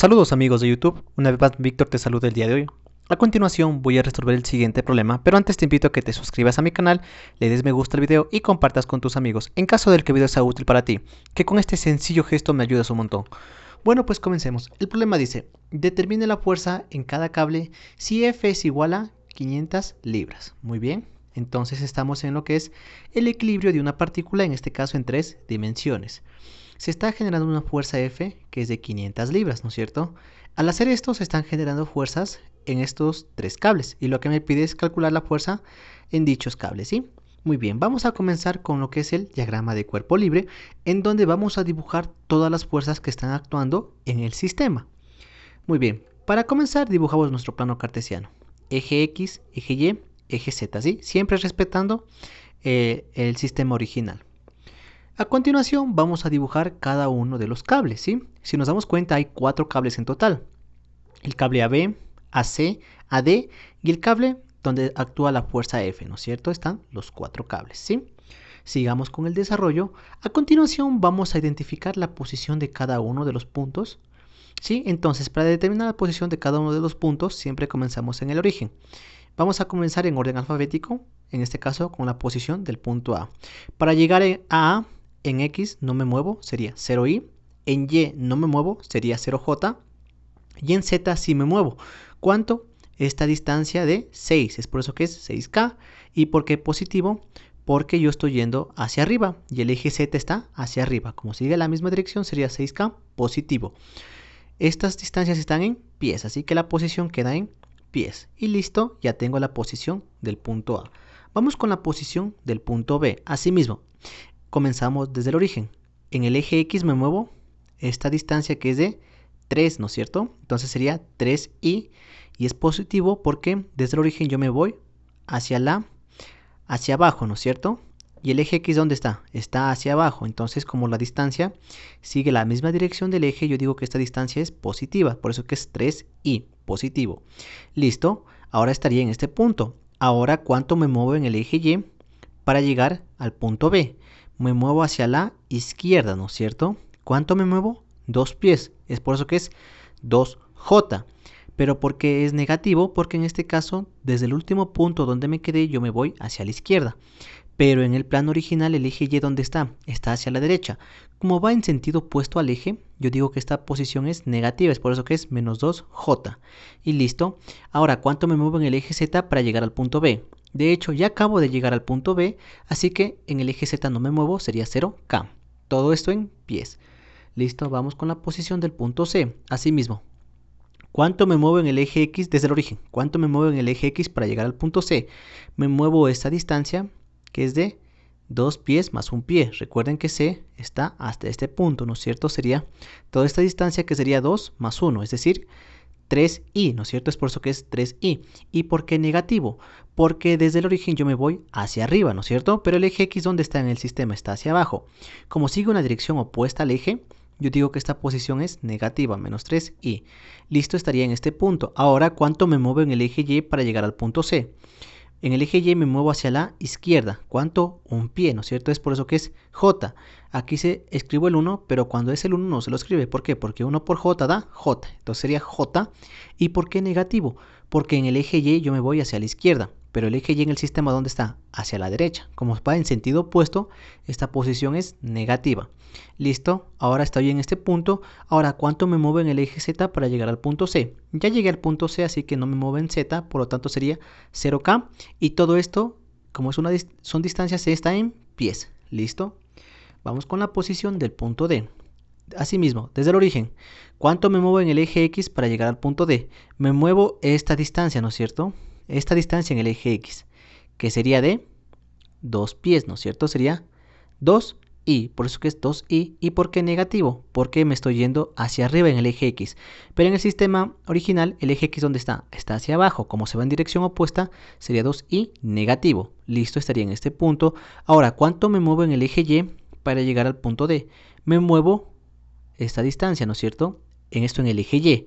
Saludos amigos de YouTube, una vez más Víctor te saluda el día de hoy. A continuación voy a resolver el siguiente problema, pero antes te invito a que te suscribas a mi canal, le des me gusta al video y compartas con tus amigos en caso de que el video sea útil para ti, que con este sencillo gesto me ayudas un montón. Bueno, pues comencemos. El problema dice, determine la fuerza en cada cable si F es igual a 500 libras. Muy bien, entonces estamos en lo que es el equilibrio de una partícula, en este caso en 3 dimensiones. Se está generando una fuerza F que es de 500 libras, ¿no es cierto? Al hacer esto se están generando fuerzas en estos tres cables y lo que me pide es calcular la fuerza en dichos cables, ¿sí? Muy bien, vamos a comenzar con lo que es el diagrama de cuerpo libre, en donde vamos a dibujar todas las fuerzas que están actuando en el sistema. Muy bien, para comenzar dibujamos nuestro plano cartesiano. Eje X, eje Y, eje Z, ¿sí? Siempre respetando el sistema original. A continuación vamos a dibujar cada uno de los cables, ¿sí? Si nos damos cuenta hay 4 cables en total. El cable AB, AC, AD y el cable donde actúa la fuerza F, ¿no es cierto? Están los 4 cables, ¿sí? Sigamos con el desarrollo. A continuación vamos a identificar la posición de cada uno de los puntos, ¿sí? Entonces, para determinar la posición de cada uno de los puntos, siempre comenzamos en el origen. Vamos a comenzar en orden alfabético, en este caso con la posición del punto A. Para llegar a en X no me muevo, sería 0i. En Y no me muevo, sería 0j. Y en Z sí me muevo. ¿Cuánto? Esta distancia de 6. Es por eso que es 6K. ¿Y por qué positivo? Porque yo estoy yendo hacia arriba y el eje Z está hacia arriba. Como sigue la misma dirección, sería 6K positivo. Estas distancias están en pies, así que la posición queda en pies. Y listo, ya tengo la posición del punto A. Vamos con la posición del punto B. Asimismo, comenzamos desde el origen. En el eje X me muevo esta distancia que es de 3, ¿no es cierto? Entonces sería 3i y es positivo porque desde el origen yo me voy hacia abajo, ¿no es cierto? Y el eje X, ¿dónde está? Está hacia abajo. Entonces, como la distancia sigue la misma dirección del eje, yo digo que esta distancia es positiva. Por eso que es 3i, positivo. Listo. Ahora estaría en este punto. Ahora, ¿cuánto me muevo en el eje Y para llegar al punto B? Me muevo hacia la izquierda, ¿no es cierto? ¿Cuánto me muevo? 2 pies. Es por eso que es 2j. Pero ¿por qué es negativo? Porque en este caso, desde el último punto donde me quedé, yo me voy hacia la izquierda. Pero en el plano original, el eje Y, ¿dónde está? Está hacia la derecha. Como va en sentido opuesto al eje, yo digo que esta posición es negativa. Es por eso que es menos 2j. Y listo. Ahora, ¿cuánto me muevo en el eje Z para llegar al punto B? De hecho, ya acabo de llegar al punto B, así que en el eje Z no me muevo, sería 0K. Todo esto en pies. Listo, vamos con la posición del punto C. Asimismo, ¿cuánto me muevo en el eje X desde el origen? ¿Cuánto me muevo en el eje X para llegar al punto C? Me muevo esta distancia, que es de 2 pies más 1 pie. Recuerden que C está hasta este punto, ¿no es cierto? Sería toda esta distancia que sería 2 más 1, es decir, 3i, ¿no es cierto? Es por eso que es 3i. ¿Y por qué negativo? Porque desde el origen yo me voy hacia arriba, ¿no es cierto? Pero el eje X, ¿dónde está en el sistema? Está hacia abajo. Como sigue una dirección opuesta al eje, yo digo que esta posición es negativa, menos 3i. Listo, estaría en este punto. Ahora, ¿cuánto me muevo en el eje Y para llegar al punto C? En el eje Y me muevo hacia la izquierda. ¿Cuánto? 1 pie, ¿no es cierto? Es por eso que es J. Aquí se escribo el 1, pero cuando es el 1 no se lo escribe. ¿Por qué? Porque 1 por J da J. Entonces sería J. ¿Y por qué negativo? Porque en el eje Y yo me voy hacia la izquierda. Pero el eje Y en el sistema, ¿dónde está? Hacia la derecha. Como va en sentido opuesto, esta posición es negativa. Listo. Ahora estoy en este punto. Ahora, ¿cuánto me muevo en el eje Z para llegar al punto C? Ya llegué al punto C, así que no me muevo en Z. Por lo tanto, sería 0K. Y todo esto, como son distancias, C está en pies. Listo. Vamos con la posición del punto D. Asimismo, desde el origen, ¿cuánto me muevo en el eje X para llegar al punto D? Me muevo esta distancia, ¿no es cierto? Esta distancia en el eje X, que sería de 2 pies, ¿no es cierto? Sería 2i, por eso que es 2i. ¿Y por qué negativo? Porque me estoy yendo hacia arriba en el eje X. Pero en el sistema original, el eje X, ¿dónde está? Está hacia abajo. Como se va en dirección opuesta, sería 2i negativo. Listo, estaría en este punto. Ahora, ¿cuánto me muevo en el eje Y para llegar al punto D? Me muevo esta distancia, ¿no es cierto? En esto en el eje Y,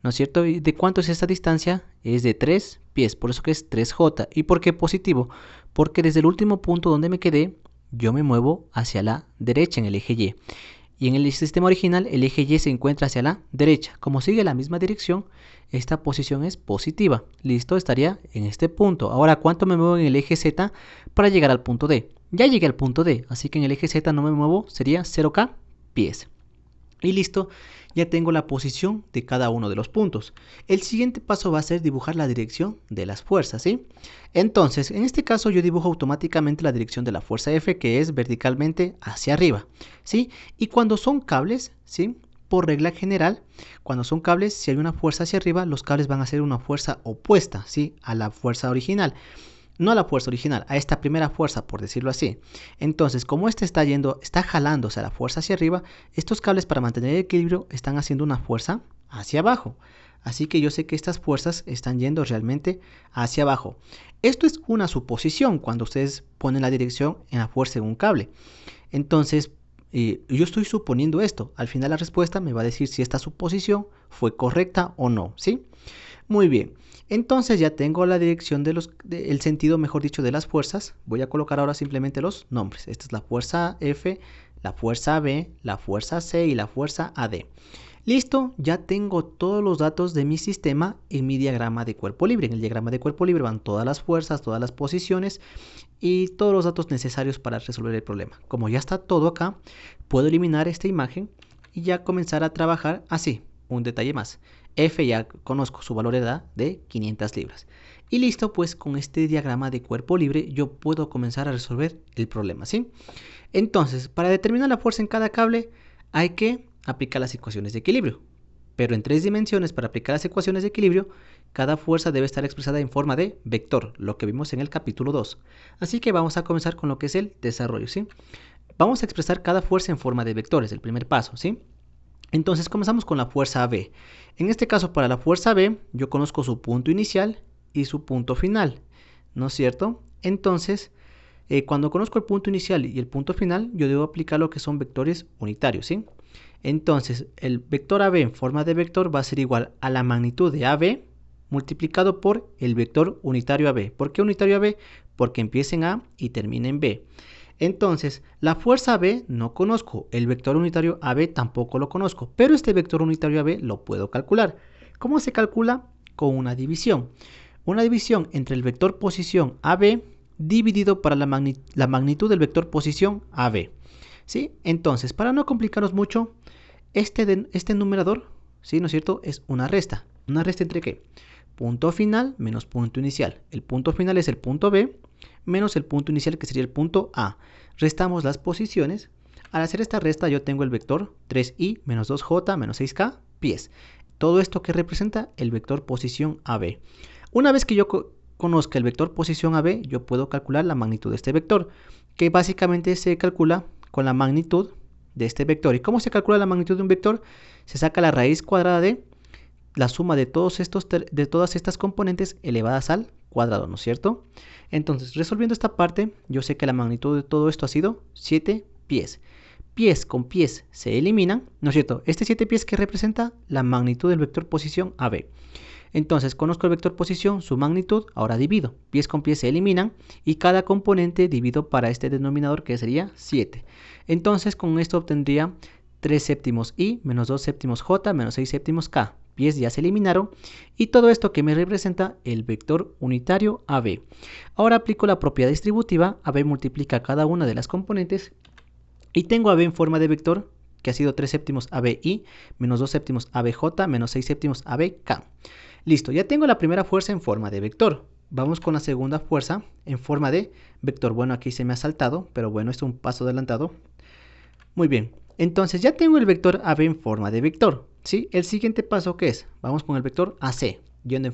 ¿no es cierto? ¿Y de cuánto es esta distancia? Es de 3 pies, por eso que es 3j. ¿Y por qué positivo? Porque desde el último punto donde me quedé, yo me muevo hacia la derecha en el eje Y. Y en el sistema original el eje Y se encuentra hacia la derecha. Como sigue la misma dirección, esta posición es positiva. Listo, estaría en este punto. Ahora, ¿cuánto me muevo en el eje Z para llegar al punto D? Ya llegué al punto D, así que en el eje Z no me muevo, sería 0K pies. Y listo, ya tengo la posición de cada uno de los puntos. El siguiente paso va a ser dibujar la dirección de las fuerzas, ¿sí? Entonces, en este caso yo dibujo automáticamente la dirección de la fuerza F, que es verticalmente hacia arriba, ¿sí? Y cuando son cables, ¿sí? Por regla general, cuando son cables, si hay una fuerza hacia arriba, los cables van a ser una fuerza opuesta, ¿sí? A la fuerza original. No a la fuerza original, a esta primera fuerza, por decirlo así. Entonces, como este está jalándose a la fuerza hacia arriba, estos cables para mantener el equilibrio están haciendo una fuerza hacia abajo. Así que yo sé que estas fuerzas están yendo realmente hacia abajo. Esto es una suposición cuando ustedes ponen la dirección en la fuerza en un cable. Entonces, yo estoy suponiendo esto. Al final la respuesta me va a decir si esta suposición fue correcta o no, ¿sí? Muy bien, entonces ya tengo la dirección el sentido, mejor dicho, de las fuerzas. Voy a colocar ahora simplemente los nombres. Esta es la fuerza F, la fuerza B, la fuerza C y la fuerza AD. Listo, ya tengo todos los datos de mi sistema en mi diagrama de cuerpo libre. En el diagrama de cuerpo libre van todas las fuerzas, todas las posiciones y todos los datos necesarios para resolver el problema. Como ya está todo acá, puedo eliminar esta imagen y ya comenzar a trabajar así. Un detalle más. F ya conozco, su valor era de 500 libras. Y listo, pues con este diagrama de cuerpo libre yo puedo comenzar a resolver el problema, ¿sí? Entonces, para determinar la fuerza en cada cable hay que aplicar las ecuaciones de equilibrio. Pero en 3 dimensiones, para aplicar las ecuaciones de equilibrio, cada fuerza debe estar expresada en forma de vector, lo que vimos en el capítulo 2. Así que vamos a comenzar con lo que es el desarrollo, ¿sí? Vamos a expresar cada fuerza en forma de vectores, el primer paso, ¿sí? Entonces comenzamos con la fuerza B. En este caso, para la fuerza B, yo conozco su punto inicial y su punto final, ¿no es cierto? Entonces, cuando conozco el punto inicial y el punto final, yo debo aplicar lo que son vectores unitarios, ¿sí? Entonces, el vector AB en forma de vector va a ser igual a la magnitud de AB multiplicado por el vector unitario AB. ¿Por qué unitario AB? Porque empieza en A y termina en B. Entonces, la fuerza B no conozco, el vector unitario AB tampoco lo conozco, pero este vector unitario AB lo puedo calcular. ¿Cómo se calcula? Con una división. Una división entre el vector posición AB dividido para la magnitud del vector posición AB. ¿Sí? Entonces, para no complicarnos mucho, este numerador, ¿sí? ¿No es cierto? Es una resta. ¿Una resta entre qué? Punto final menos punto inicial. El punto final es el punto B menos el punto inicial, que sería el punto A. Restamos las posiciones. Al hacer esta resta yo tengo el vector 3i menos 2j menos 6k pies. Todo esto que representa el vector posición AB. Una vez que yo conozca el vector posición AB, yo puedo calcular la magnitud de este vector, que básicamente se calcula con la magnitud de este vector. ¿Y cómo se calcula la magnitud de un vector? Se saca la raíz cuadrada de la suma de todas estas componentes elevadas al cuadrado, ¿no es cierto? Entonces, resolviendo esta parte, yo sé que la magnitud de todo esto ha sido 7 pies. Pies con pies se eliminan, ¿no es cierto? Este 7 pies que representa la magnitud del vector posición AB. Entonces, conozco el vector posición, su magnitud, ahora divido. Pies con pies se eliminan y cada componente divido para este denominador, que sería 7. Entonces, con esto obtendría 3 séptimos i menos 2 séptimos j menos 6 séptimos k. Pies ya se eliminaron y todo esto que me representa el vector unitario AB. Ahora aplico la propiedad distributiva. AB multiplica cada una de las componentes y tengo AB en forma de vector, que ha sido 3 séptimos ABI menos 2 séptimos ABJ menos 6 séptimos ABK. Listo, ya tengo la primera fuerza en forma de vector. Vamos con la segunda fuerza en forma de vector. Bueno, aquí se me ha saltado, pero bueno, esto es un paso adelantado. Muy bien, entonces ya tengo el vector AB en forma de vector, ¿sí? El siguiente paso, ¿qué es? Vamos con el vector AC, yendo en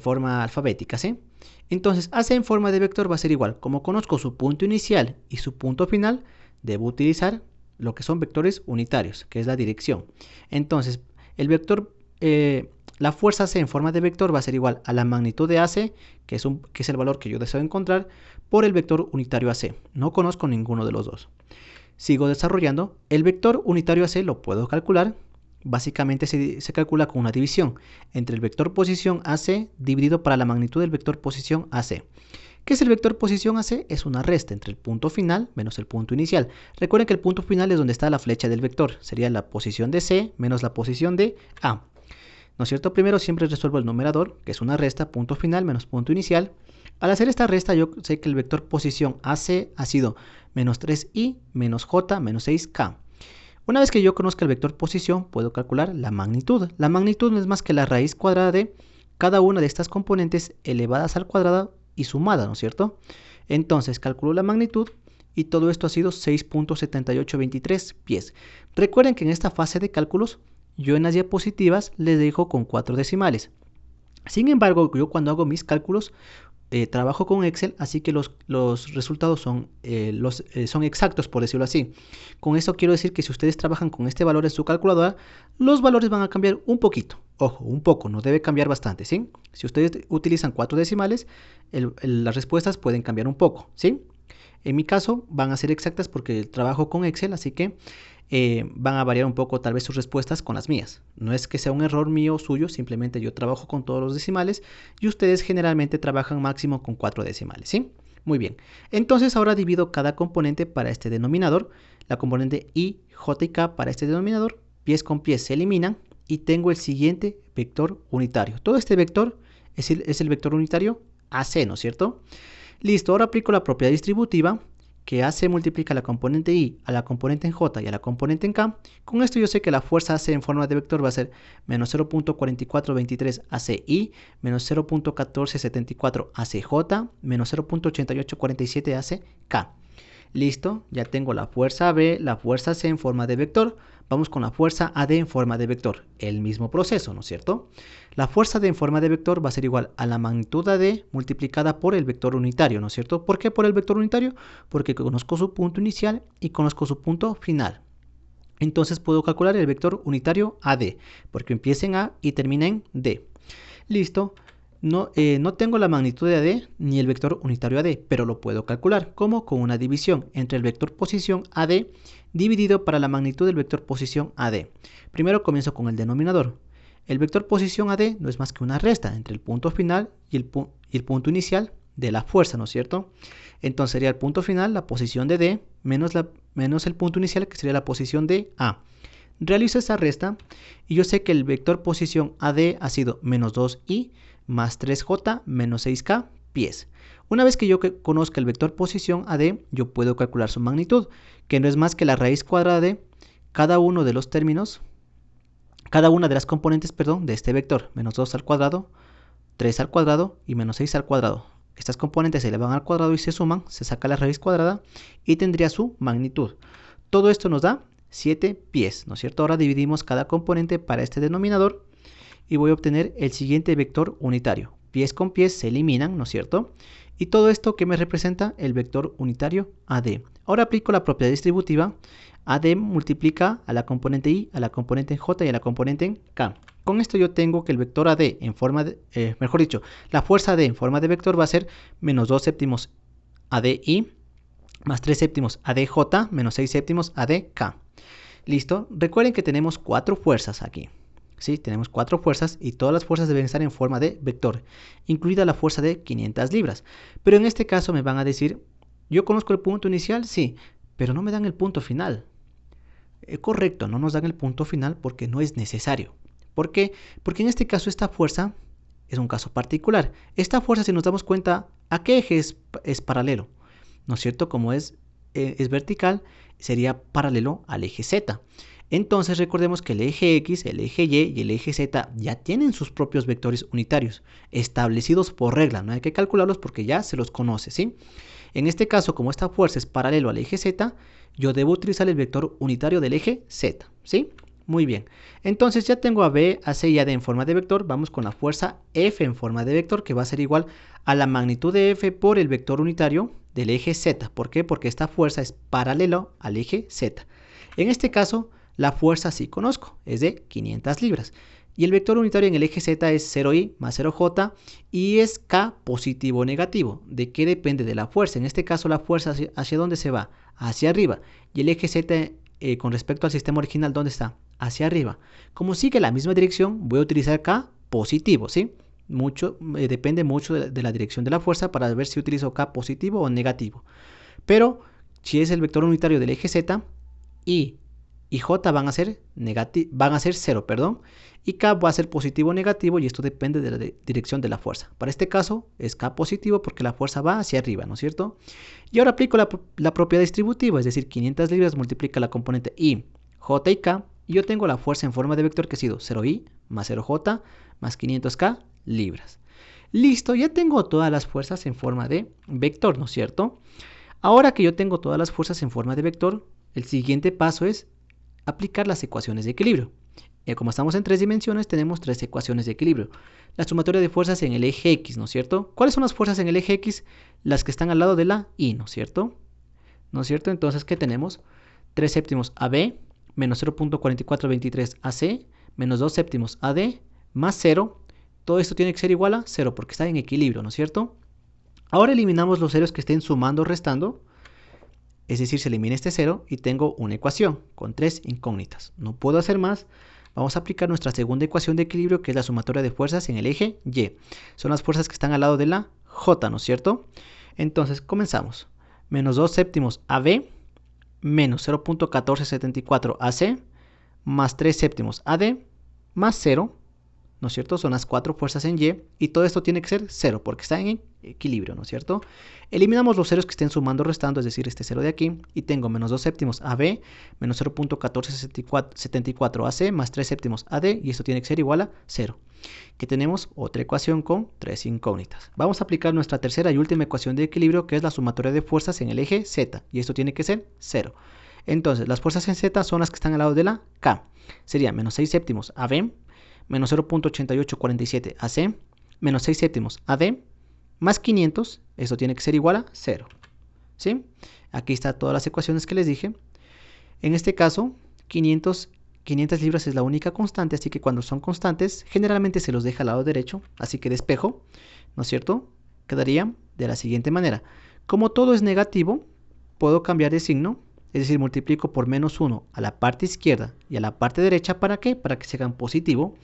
forma alfabética, ¿sí? Entonces, AC en forma de vector va a ser igual. Como conozco su punto inicial y su punto final, debo utilizar lo que son vectores unitarios, que es la dirección. Entonces, el vector, la fuerza C en forma de vector va a ser igual a la magnitud de AC, que es el valor que yo deseo encontrar, por el vector unitario AC. No conozco ninguno de los dos. Sigo desarrollando. El vector unitario AC lo puedo calcular. Básicamente se calcula con una división entre el vector posición AC dividido para la magnitud del vector posición AC. ¿Qué es el vector posición AC? Es una resta entre el punto final menos el punto inicial. Recuerden que el punto final es donde está la flecha del vector. Sería la posición de C menos la posición de A. ¿No es cierto? Primero siempre resuelvo el numerador, que es una resta, punto final menos punto inicial. Al hacer esta resta yo sé que el vector posición AC ha sido menos 3i menos j menos 6k. Una vez que yo conozca el vector posición, puedo calcular la magnitud. La magnitud no es más que la raíz cuadrada de cada una de estas componentes elevadas al cuadrado y sumadas, ¿no es cierto? Entonces calculo la magnitud y todo esto ha sido 6.7823 pies. Recuerden que en esta fase de cálculos, yo en las diapositivas les dejo con 4 decimales. Sin embargo, yo cuando hago mis cálculos, trabajo con Excel, así que los resultados son exactos, por decirlo así. Con esto quiero decir que si ustedes trabajan con este valor en su calculadora, los valores van a cambiar un poquito. Ojo, un poco, no debe cambiar bastante, ¿sí? Si ustedes utilizan 4 decimales, las respuestas pueden cambiar un poco, ¿sí? En mi caso van a ser exactas porque trabajo con Excel, así que van a variar un poco tal vez sus respuestas con las mías. No es que sea un error mío o suyo, simplemente yo trabajo con todos los decimales y ustedes generalmente trabajan máximo con 4 decimales, ¿sí? Muy bien. Entonces ahora divido cada componente para este denominador. La componente I, J y K para este denominador, pies con pies se eliminan y tengo el siguiente vector unitario. Todo este vector es el vector unitario AC, ¿no es cierto? Listo, ahora aplico la propiedad distributiva que AC multiplica la componente I a la componente en J y a la componente en K. Con esto yo sé que la fuerza AC en forma de vector va a ser menos 0.4423 ACI, menos 0.1474 ACJ, menos 0.8847 ACK. Listo, ya tengo la fuerza B, la fuerza C en forma de vector. Vamos con la fuerza AD en forma de vector. El mismo proceso, ¿no es cierto? La fuerza D en forma de vector va a ser igual a la magnitud AD multiplicada por el vector unitario, ¿no es cierto? ¿Por qué por el vector unitario? Porque conozco su punto inicial y conozco su punto final. Entonces puedo calcular el vector unitario AD, porque empieza en A y termina en D. Listo. No tengo la magnitud de AD ni el vector unitario AD, pero lo puedo calcular. ¿Cómo? Con una división entre el vector posición AD dividido para la magnitud del vector posición AD. Primero comienzo con el denominador. El vector posición AD no es más que una resta entre el punto final y el punto inicial de la fuerza, ¿no es cierto? Entonces sería el punto final, la posición de D, menos el punto inicial, que sería la posición de A. Realizo esa resta y yo sé que el vector posición AD ha sido menos 2i más 3j menos 6k pies. Una vez que yo conozca el vector posición AD, yo puedo calcular su magnitud, que no es más que la raíz cuadrada de cada uno de los términos, cada una de las componentes, perdón, de este vector, menos 2 al cuadrado, 3 al cuadrado y menos 6 al cuadrado. Estas componentes se elevan al cuadrado y se suman, se saca la raíz cuadrada y tendría su magnitud. Todo esto nos da 7 pies, ¿no es cierto? Ahora dividimos cada componente para este denominador y voy a obtener el siguiente vector unitario. Pies con pies se eliminan, ¿no es cierto? Y todo esto que me representa el vector unitario AD. Ahora aplico la propiedad distributiva. AD multiplica a la componente I, a la componente en J y a la componente en K. Con esto yo tengo que el vector AD en forma de, mejor dicho, la fuerza AD en forma de vector va a ser menos 2 séptimos ADI más 3 séptimos ADJ menos 6 séptimos ADK. Listo. Recuerden que tenemos 4 fuerzas aquí. ¿Sí? Tenemos 4 fuerzas y todas las fuerzas deben estar en forma de vector, incluida la fuerza de 500 libras. Pero en este caso me van a decir, ¿yo conozco el punto inicial? Sí, pero no me dan el punto final. Correcto, no nos dan el punto final porque no es necesario. ¿Por qué? Porque en este caso esta fuerza es un caso particular. Esta fuerza, si nos damos cuenta, ¿a qué eje es paralelo? ¿No es cierto? Como es vertical, sería paralelo al eje Z. Entonces recordemos que el eje X, el eje Y y el eje Z ya tienen sus propios vectores unitarios, establecidos por regla. No hay que calcularlos porque ya se los conoce, ¿sí? En este caso, como esta fuerza es paralelo al eje Z, yo debo utilizar el vector unitario del eje Z, ¿sí? Muy bien. Entonces ya tengo a B, a C y a D en forma de vector. Vamos con la fuerza F en forma de vector, que va a ser igual a la magnitud de F por el vector unitario del eje Z. ¿Por qué? Porque esta fuerza es paralelo al eje Z. En este caso, la fuerza sí conozco, es de 500 libras. Y el vector unitario en el eje Z es 0i más 0j y es k positivo o negativo. ¿De qué depende de la fuerza? En este caso la fuerza hacia dónde se va, hacia arriba. Y el eje Z con respecto al sistema original, ¿dónde está? Hacia arriba. Como sigue la misma dirección, voy a utilizar k positivo, ¿sí? depende mucho de la dirección de la fuerza para ver si utilizo K positivo o negativo. Pero si es el vector unitario del eje Z, I y J van a ser 0, perdón, y K va a ser positivo o negativo, y esto depende de la dirección de la fuerza. Para este caso es K positivo porque la fuerza va hacia arriba, ¿no es cierto? Y ahora aplico la propiedad distributiva, es decir, 500 libras multiplica la componente I, J y K, y yo tengo la fuerza en forma de vector que ha sido 0I más 0J más 500K libras. Listo, ya tengo todas las fuerzas en forma de vector, ¿no es cierto? Ahora que yo tengo todas las fuerzas en forma de vector, el siguiente paso es aplicar las ecuaciones de equilibrio. Como estamos en 3 dimensiones, tenemos 3 ecuaciones de equilibrio. La sumatoria de fuerzas en el eje X, ¿no es cierto? ¿Cuáles son las fuerzas en el eje X? Las que están al lado de la Y, ¿no es cierto? ¿No es cierto? Entonces, ¿qué tenemos? 3 séptimos AB menos 0.4423 AC menos 2 séptimos AD más 0. Todo esto tiene que ser igual a 0 porque está en equilibrio, ¿no es cierto? Ahora eliminamos los ceros que estén sumando o restando. Es decir, se elimina este 0 y tengo una ecuación con 3 incógnitas. No puedo hacer más. Vamos a aplicar nuestra segunda ecuación de equilibrio, que es la sumatoria de fuerzas en el eje Y. Son las fuerzas que están al lado de la J, ¿no es cierto? Entonces, comenzamos. Menos 2 séptimos AB menos 0.1474 AC más 3 séptimos AD más 0, ¿no es cierto? Son las 4 fuerzas en Y, y todo esto tiene que ser 0 porque está en equilibrio, ¿no es cierto? Eliminamos los ceros que estén sumando o restando, es decir, este 0 de aquí, y tengo menos 2 séptimos AB menos 0.1474 AC más 3 séptimos AD, y esto tiene que ser igual a 0. Que tenemos otra ecuación con 3 incógnitas. Vamos a aplicar nuestra tercera y última ecuación de equilibrio, que es la sumatoria de fuerzas en el eje Z, y esto tiene que ser 0. Entonces, las fuerzas en Z son las que están al lado de la K. Sería menos 6 séptimos AB menos 0.8847 AC, menos 6 séptimos AD, más 500, esto tiene que ser igual a 0. ¿Sí? Aquí están todas las ecuaciones que les dije. En este caso, 500 libras es la única constante, así que cuando son constantes, generalmente se los deja al lado derecho, así que despejo, ¿no es cierto? Quedaría de la siguiente manera. Como todo es negativo, puedo cambiar de signo. Es decir, multiplico por menos 1 a la parte izquierda y a la parte derecha. ¿Para qué? Para que se hagan positivo.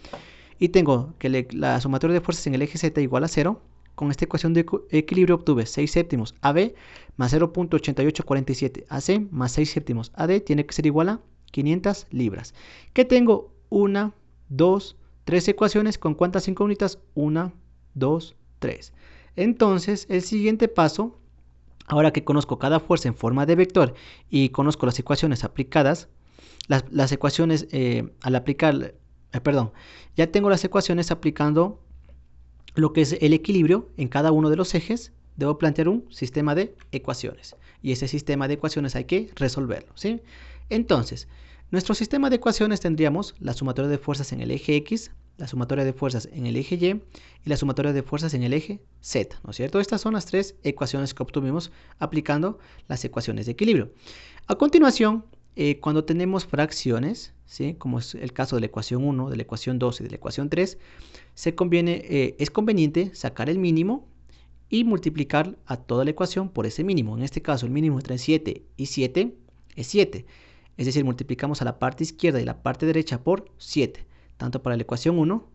Y tengo que la sumatoria de fuerzas en el eje Z igual a 0. Con esta ecuación de equilibrio obtuve 6 séptimos AB más 0.8847 AC más 6 séptimos AD tiene que ser igual a 500 libras. Que tengo 1, 2, 3 ecuaciones. ¿Con cuántas incógnitas? 1, 2, 3. Entonces, el siguiente paso, ahora que conozco cada fuerza en forma de vector y conozco las ecuaciones aplicadas, las ecuaciones al aplicar, ya tengo las ecuaciones aplicando lo que es el equilibrio en cada uno de los ejes. Debo plantear un sistema de ecuaciones y ese sistema de ecuaciones hay que resolverlo, ¿sí? Entonces, nuestro sistema de ecuaciones tendríamos la sumatoria de fuerzas en el eje X, la sumatoria de fuerzas en el eje Y y la sumatoria de fuerzas en el eje Z, ¿no es cierto? Estas son las 3 ecuaciones que obtuvimos aplicando las ecuaciones de equilibrio. A continuación, cuando tenemos fracciones, ¿sí? Como es el caso de la ecuación 1, de la ecuación 2 y de la ecuación 3, es conveniente sacar el mínimo y multiplicar a toda la ecuación por ese mínimo. En este caso, el mínimo entre 7 y 7 es 7. Es decir, multiplicamos a la parte izquierda y la parte derecha por 7. Tanto para la ecuación 1,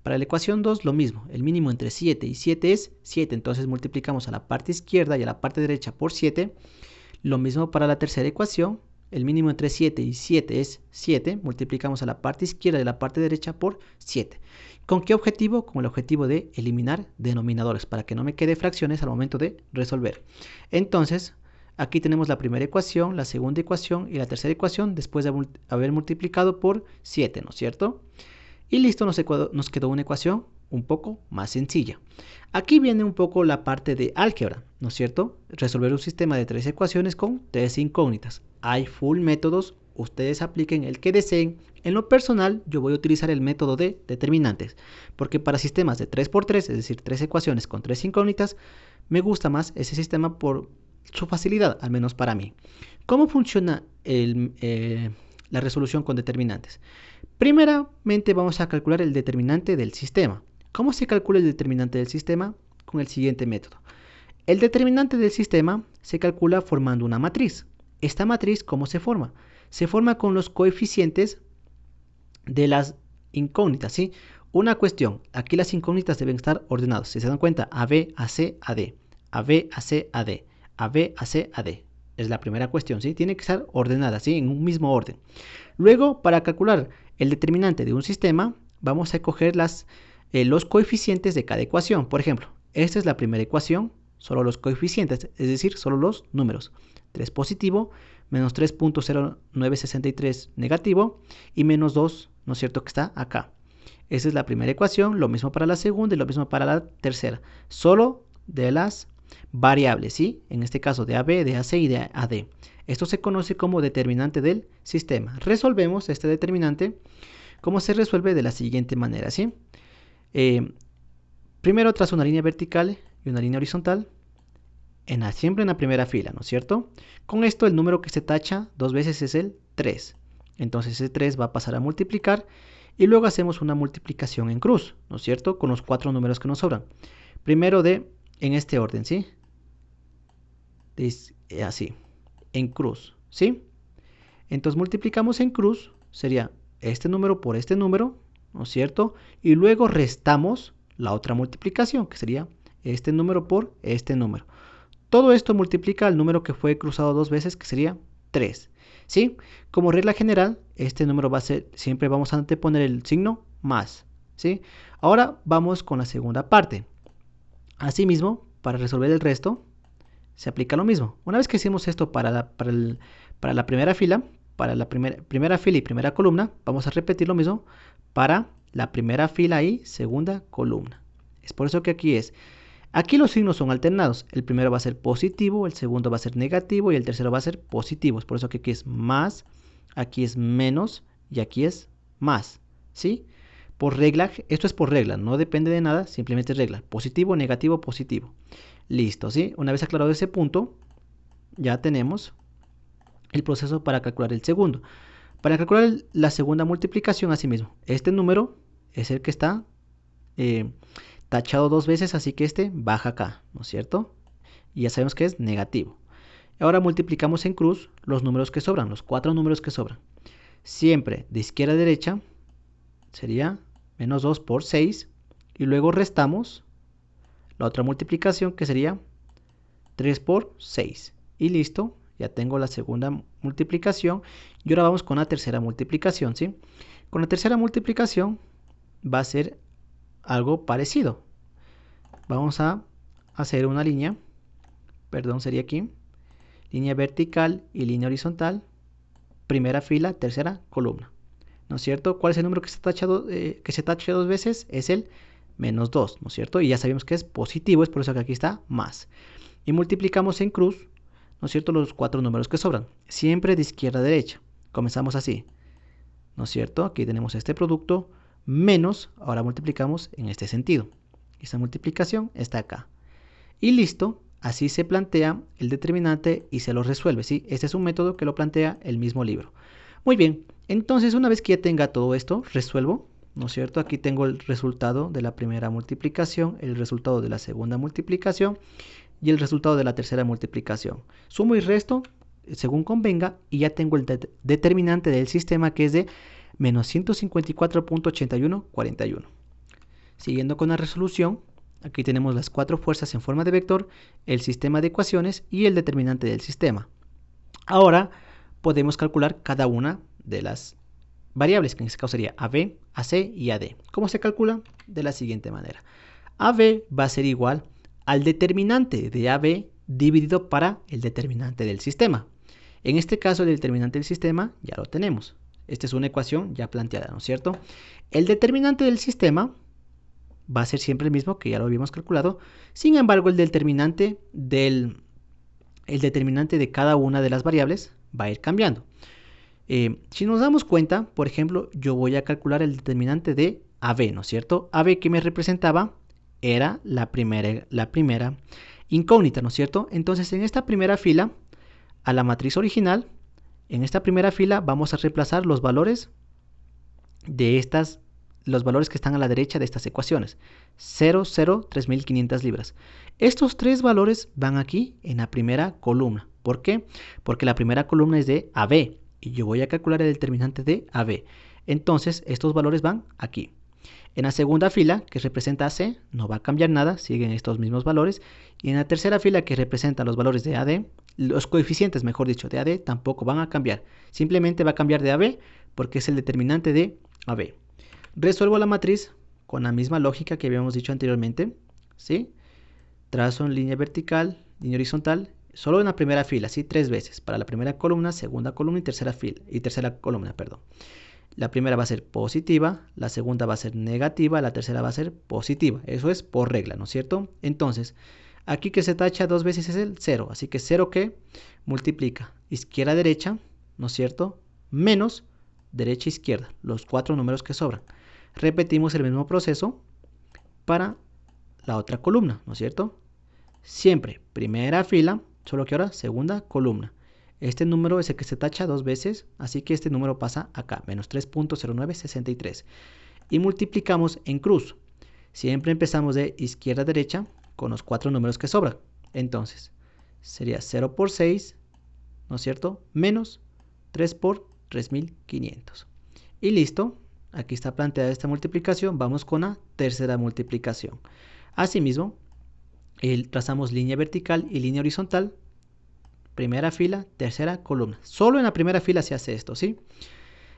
para la ecuación 2 lo mismo. El mínimo entre 7 y 7 es 7. Entonces multiplicamos a la parte izquierda y a la parte derecha por 7. Lo mismo para la tercera ecuación. El mínimo entre 7 y 7 es 7. Multiplicamos a la parte izquierda y la parte derecha por 7. ¿Con qué objetivo? Con el objetivo de eliminar denominadores, para que no me quede fracciones al momento de resolver. Entonces, aquí tenemos la primera ecuación, la segunda ecuación y la tercera ecuación después de haber multiplicado por 7, ¿no es cierto? Y listo, nos quedó una ecuación un poco más sencilla. Aquí viene un poco la parte de álgebra, ¿no es cierto? Resolver un sistema de 3 ecuaciones con 3 incógnitas. Hay full métodos, ustedes apliquen el que deseen. En lo personal, yo voy a utilizar el método de determinantes, porque para sistemas de 3×3, es decir, 3 ecuaciones con 3 incógnitas, me gusta más ese sistema por su facilidad, al menos para mí. ¿Cómo funciona la resolución con determinantes? Primeramente vamos a calcular el determinante del sistema. ¿Cómo se calcula el determinante del sistema? Con el siguiente método. El determinante del sistema se calcula formando una matriz. Esta matriz, ¿cómo se forma? Se forma con los coeficientes de las incógnitas, ¿sí? Una cuestión, aquí las incógnitas deben estar ordenadas. Si se dan cuenta, AB, AC, AD, AB, AC, AD, AB, AC, AD. Es la primera cuestión, ¿sí? Tiene que estar ordenada, ¿sí? En un mismo orden. Luego, para calcular el determinante de un sistema, vamos a coger los coeficientes de cada ecuación. Por ejemplo, esta es la primera ecuación, solo los coeficientes, es decir, solo los números. 3 positivo, menos 3.0963 negativo y menos 2, ¿no es cierto?, que está acá. Esa es la primera ecuación, lo mismo para la segunda y lo mismo para la tercera. Solo de las variables, ¿sí? En este caso de AB, de AC y de AD. Esto se conoce como determinante del sistema. Resolvemos este determinante. ¿Cómo se resuelve? De la siguiente manera, ¿sí? Primero trazo una línea vertical y una línea horizontal, siempre en la primera fila, ¿no es cierto? Con esto el número que se tacha dos veces es el 3. Entonces ese 3 va a pasar a multiplicar y luego hacemos una multiplicación en cruz, ¿no es cierto? Con los 4 números que nos sobran. Primero en este orden, ¿sí? Así, en cruz, ¿sí? Entonces multiplicamos en cruz, sería este número por este número, ¿no es cierto? Y luego restamos la otra multiplicación, que sería este número por este número. Todo esto multiplica al número que fue cruzado dos veces, que sería 3. ¿Sí? Como regla general, este número va a ser, siempre vamos a anteponer el signo más. ¿Sí? Ahora vamos con la segunda parte. Asimismo, para resolver el resto, se aplica lo mismo. Una vez que hicimos esto para la primera fila, para la primera fila y primera columna, vamos a repetir lo mismo para la primera fila y segunda columna. Es por eso que aquí los signos son alternados. El primero va a ser positivo, el segundo va a ser negativo y el tercero va a ser positivo. Es por eso que aquí es más, aquí es menos y aquí es más. ¿Sí? Por regla, esto es por regla, no depende de nada, simplemente es regla. Positivo, negativo, positivo. Listo, ¿sí? Una vez aclarado ese punto, ya tenemos el proceso para calcular el segundo. Para calcular la segunda multiplicación, asimismo, este número es el que está tachado dos veces, así que este baja acá, ¿no es cierto? Y ya sabemos que es negativo. Ahora multiplicamos en cruz los números que sobran, los 4 números que sobran. Siempre de izquierda a derecha sería menos 2 por 6. Y luego restamos la otra multiplicación, que sería 3 por 6. Y listo, ya tengo la segunda multiplicación. Y ahora vamos con la tercera multiplicación, ¿sí? Con la tercera multiplicación va a ser algo parecido. Vamos a hacer una línea, perdón, sería aquí, línea vertical y línea horizontal, primera fila, tercera columna, ¿no es cierto? ¿Cuál es el número que se tacha dos veces? Es el menos 2, ¿no es cierto? Y ya sabemos que es positivo, es por eso que aquí está más. Y multiplicamos en cruz, ¿no es cierto?, los 4 números que sobran, siempre de izquierda a derecha. Comenzamos así, ¿no es cierto? Aquí tenemos este producto, menos, ahora multiplicamos en este sentido. Esta multiplicación está acá. Y listo, así se plantea el determinante y se lo resuelve, ¿sí? Este es un método que lo plantea el mismo libro. Muy bien, entonces una vez que ya tenga todo esto, resuelvo, ¿no es cierto? Aquí tengo el resultado de la primera multiplicación, el resultado de la segunda multiplicación y el resultado de la tercera multiplicación. Sumo y resto según convenga y ya tengo el determinante del sistema, que es de menos 154.8141. Siguiendo con la resolución, aquí tenemos las 4 fuerzas en forma de vector, el sistema de ecuaciones y el determinante del sistema. Ahora podemos calcular cada una de las variables, que en este caso sería AB, AC y AD. ¿Cómo se calcula? De la siguiente manera. AB va a ser igual al determinante de AB dividido para el determinante del sistema. En este caso el determinante del sistema ya lo tenemos. Esta es una ecuación ya planteada, ¿no es cierto? El determinante del sistema va a ser siempre el mismo, que ya lo habíamos calculado. Sin embargo, el determinante de cada una de las variables va a ir cambiando. Si nos damos cuenta, por ejemplo, yo voy a calcular el determinante de AB, ¿no es cierto? AB, que me representaba, era la primera incógnita, ¿no es cierto? Entonces, en esta primera fila, a la matriz original, en esta primera fila vamos a reemplazar los valores los valores que están a la derecha de estas ecuaciones. 0, 0, 3.500 libras. Estos tres valores van aquí en la primera columna. ¿Por qué? Porque la primera columna es de AB y yo voy a calcular el determinante de AB. Entonces estos valores van aquí. En la segunda fila, que representa AC, no va a cambiar nada, siguen estos mismos valores. Y en la tercera fila, que representa los valores de AD, los coeficientes, mejor dicho, de AD, tampoco van a cambiar. Simplemente va a cambiar de AB porque es el determinante de AB. Resuelvo la matriz con la misma lógica que habíamos dicho anteriormente, ¿sí? Trazo en línea vertical, línea horizontal, solo en la primera fila, ¿sí? 3 veces, para la primera columna, segunda columna y tercera columna, perdón. La primera va a ser positiva, la segunda va a ser negativa, la tercera va a ser positiva. Eso es por regla, ¿no es cierto? Entonces, aquí que se tacha 2 veces es el 0, así que 0 que multiplica izquierda-derecha, ¿no es cierto? Menos derecha-izquierda, los 4 números que sobran. Repetimos el mismo proceso para la otra columna, ¿no es cierto? Siempre primera fila, solo que ahora segunda columna. Este número es el que se tacha 2 veces, así que este número pasa acá, menos 3.0963. Y multiplicamos en cruz. Siempre empezamos de izquierda a derecha con los 4 números que sobran. Entonces, sería 0 por 6, ¿no es cierto? Menos 3 por 3500. Y listo, aquí está planteada esta multiplicación. Vamos con la tercera multiplicación. Asimismo, trazamos línea vertical y línea horizontal. Primera fila, tercera columna. Solo en la primera fila se hace esto, ¿sí?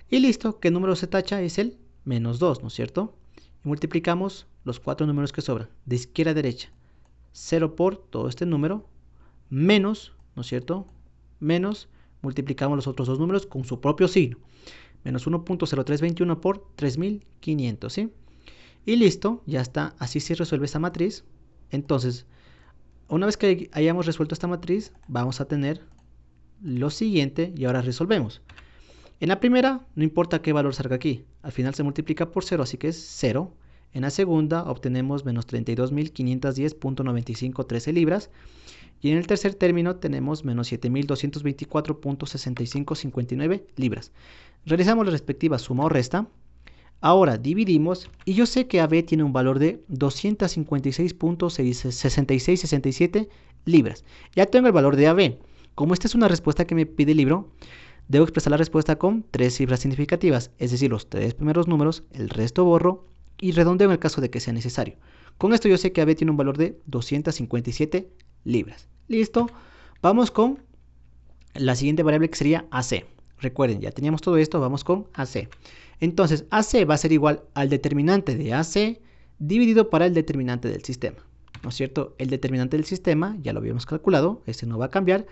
Y listo, ¿qué número se tacha? Es el menos 2, ¿no es cierto? Y multiplicamos los 4 números que sobran, de izquierda a derecha. 0 por todo este número, menos, ¿no es cierto? Menos, multiplicamos los otros dos números con su propio signo. Menos 1.0321 por 3500, ¿sí? Y listo, ya está, así se resuelve esta matriz. Entonces, una vez que hayamos resuelto esta matriz, vamos a tener lo siguiente y ahora resolvemos. En la primera, no importa qué valor salga aquí, al final se multiplica por 0, así que es 0. En la segunda obtenemos menos 32.510.9513 libras. Y en el tercer término tenemos menos 7.224.6559 libras. Realizamos la respectiva suma o resta. Ahora dividimos, y yo sé que AB tiene un valor de 256.6667 libras. Ya tengo el valor de AB. Como esta es una respuesta que me pide el libro, debo expresar la respuesta con 3 cifras significativas, es decir, los 3 primeros números, el resto borro y redondeo en el caso de que sea necesario. Con esto yo sé que AB tiene un valor de 257 libras. Listo. Vamos con la siguiente variable que sería AC. Recuerden, ya teníamos todo esto, vamos con AC. Entonces, AC va a ser igual al determinante de AC dividido para el determinante del sistema, ¿no es cierto? El determinante del sistema ya lo habíamos calculado, este no va a cambiar.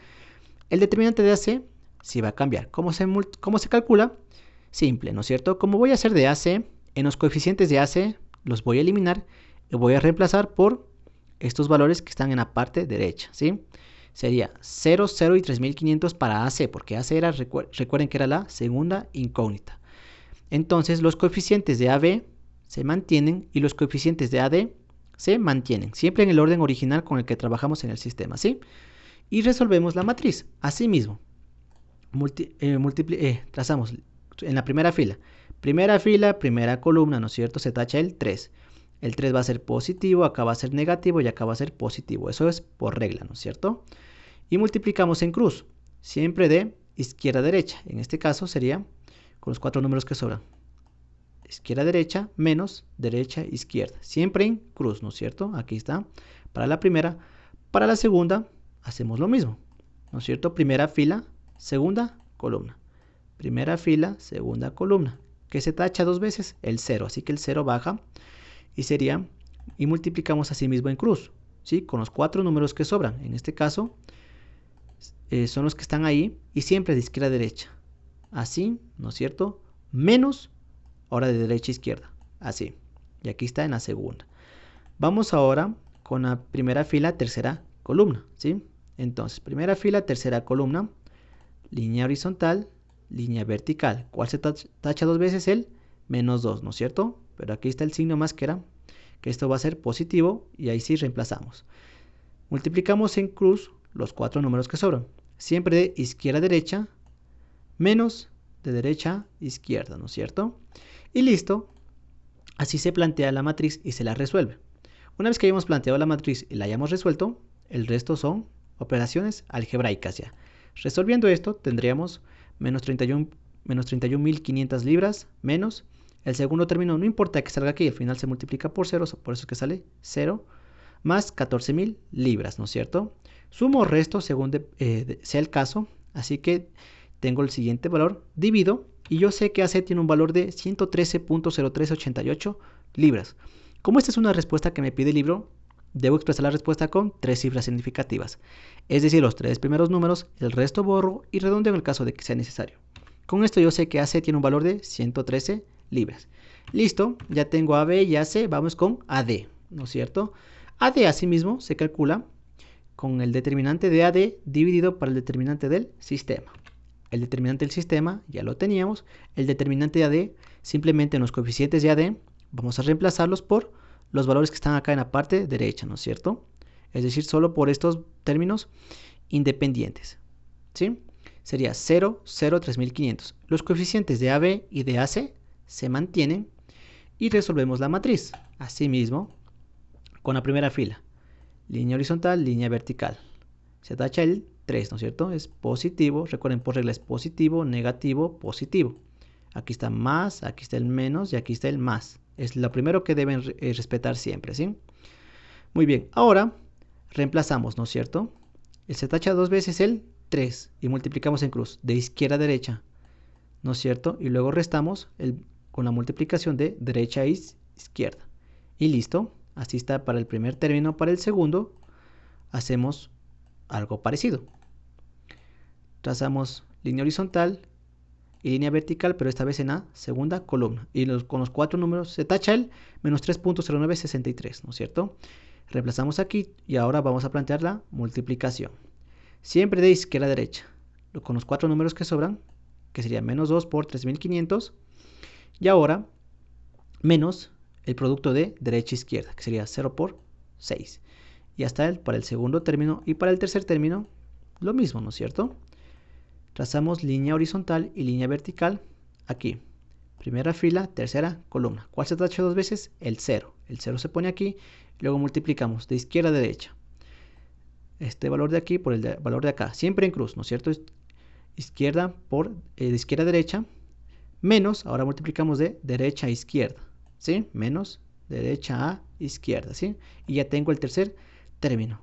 El determinante de AC sí va a cambiar. ¿Cómo se calcula? Simple, ¿no es cierto? Como voy a hacer de AC, en los coeficientes de AC los voy a eliminar y voy a reemplazar por estos valores que están en la parte derecha, ¿sí? Sería 0, 0 y 3500 para AC, porque AC era, recuerden que era la segunda incógnita. Entonces los coeficientes de AB se mantienen y los coeficientes de AD se mantienen, siempre en el orden original con el que trabajamos en el sistema, ¿sí? Y resolvemos la matriz. Asimismo, trazamos en la primera fila, primera columna, ¿no es cierto? Se tacha el 3. El 3 va a ser positivo, acá va a ser negativo y acá va a ser positivo. Eso es por regla, ¿no es cierto? Y multiplicamos en cruz, siempre de izquierda a derecha. En este caso sería con los 4 números que sobran. Izquierda, derecha, menos derecha, izquierda. Siempre en cruz, ¿no es cierto? Aquí está. Para la primera. Para la segunda, hacemos lo mismo, ¿no es cierto? Primera fila, segunda columna. Primera fila, segunda columna. ¿Qué se tacha 2 veces? El 0. Así que el 0 baja y sería, y multiplicamos así mismo en cruz, ¿sí? Con los 4 números que sobran. En este caso, son los que están ahí y siempre de izquierda a derecha. Así, ¿no es cierto? Menos, ahora de derecha a izquierda. Así. Y aquí está en la segunda. Vamos ahora con la primera fila, tercera columna, ¿sí? Entonces, primera fila, tercera columna, línea horizontal, línea vertical. ¿Cuál se tacha 2 veces? El menos 2, ¿no es cierto? Pero aquí está el signo más que esto va a ser positivo y ahí sí reemplazamos. Multiplicamos en cruz los 4 números que sobran. Siempre de izquierda a derecha, menos de derecha a izquierda, ¿no es cierto? Y listo. Así se plantea la matriz y se la resuelve. Una vez que hayamos planteado la matriz y la hayamos resuelto, el resto son operaciones algebraicas ya. Resolviendo esto tendríamos menos 31.500 libras menos El segundo término no importa que salga aquí, al final se multiplica por 0, por eso es que sale 0 más 14.000 libras, ¿no es cierto? Sumo o resto según sea el caso, así que tengo el siguiente valor, divido, y yo sé que AC tiene un valor de 113.0388 libras. Como esta es una respuesta que me pide el libro, debo expresar la respuesta con 3 cifras significativas, es decir, los 3 primeros números, el resto borro y redondeo en el caso de que sea necesario. Con esto yo sé que AC tiene un valor de 113 libras. Listo, ya tengo AB y AC, vamos con AD, ¿no es cierto? AD asimismo se calcula con el determinante de AD dividido por el determinante del sistema. El determinante del sistema ya lo teníamos. El determinante de AD, simplemente en los coeficientes de AD, vamos a reemplazarlos por los valores que están acá en la parte derecha, ¿no es cierto? Es decir, solo por estos términos independientes, ¿sí? Sería 0, 0, 3500. Los coeficientes de AB y de AC se mantienen y resolvemos la matriz. Asimismo, con la primera fila, línea horizontal, línea vertical. Se tacha el 3, ¿no es cierto? Es positivo, recuerden por regla es positivo, negativo, positivo. Aquí está más, aquí está el menos y aquí está el más. Es lo primero que deben respetar siempre, ¿sí? Muy bien, ahora reemplazamos, ¿no es cierto? Se tacha dos veces el 3 y multiplicamos en cruz, de izquierda a derecha, ¿no es cierto? Y luego restamos con la multiplicación de derecha a izquierda. Y listo, así está para el primer término. Para el segundo hacemos algo parecido. Trazamos línea horizontal y línea vertical, pero esta vez en la segunda columna. Y con los 4 números se tacha el menos 3.0963, ¿no es cierto? Reemplazamos aquí y ahora vamos a plantear la multiplicación. Siempre de izquierda a derecha, con los 4 números que sobran, que sería menos 2 por 3500. Y ahora menos el producto de derecha a izquierda, que sería 0 por 6. Y hasta para el segundo término y para el tercer término lo mismo, ¿no es cierto? Trazamos línea horizontal y línea vertical aquí. Primera fila, tercera columna. ¿Cuál se tacha dos veces? El 0. El 0 se pone aquí, luego multiplicamos de izquierda a derecha. Este valor de aquí por el valor de acá, siempre en cruz, ¿no es cierto? Izquierda por de izquierda a derecha, menos, ahora multiplicamos de derecha a izquierda, ¿sí? Menos derecha a izquierda, ¿sí? Y ya tengo el tercer término.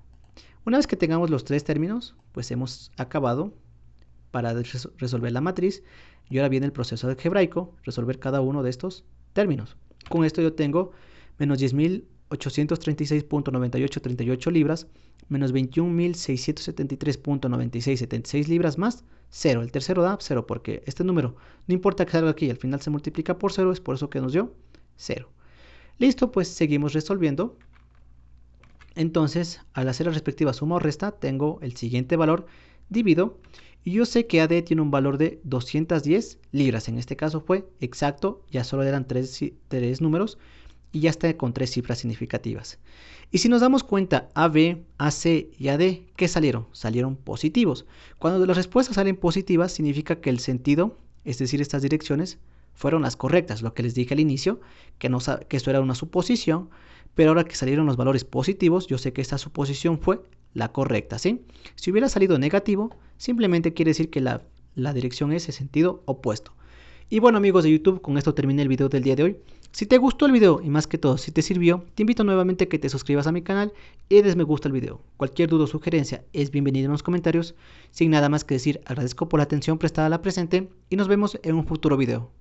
Una vez que tengamos los 3 términos, pues hemos acabado para resolver la matriz. Y ahora viene el proceso algebraico, resolver cada uno de estos términos. Con esto yo tengo menos 10.836.9838 libras, menos 21.673.9676 libras más 0. El tercero da 0 porque este número, no importa que salga aquí, al final se multiplica por 0, es por eso que nos dio 0. Listo, pues seguimos resolviendo. Entonces, al hacer la respectiva suma o resta, tengo el siguiente valor, divido, y yo sé que AD tiene un valor de 210 libras. En este caso fue exacto, ya solo eran 3 números y ya está con 3 cifras significativas. Y si nos damos cuenta, AB, AC y AD, ¿qué salieron? Salieron positivos. Cuando las respuestas salen positivas, significa que el sentido, es decir, estas direcciones, fueron las correctas. Lo que les dije al inicio, que esto era una suposición, pero ahora que salieron los valores positivos, yo sé que esta suposición fue la correcta, ¿sí? Si hubiera salido negativo, simplemente quiere decir que la dirección es en sentido opuesto. Y bueno, amigos de YouTube, con esto terminé el video del día de hoy. Si te gustó el video y más que todo, si te sirvió, te invito nuevamente a que te suscribas a mi canal y des me gusta al video. Cualquier duda o sugerencia es bienvenida en los comentarios. Sin nada más que decir, agradezco por la atención prestada a la presente y nos vemos en un futuro video.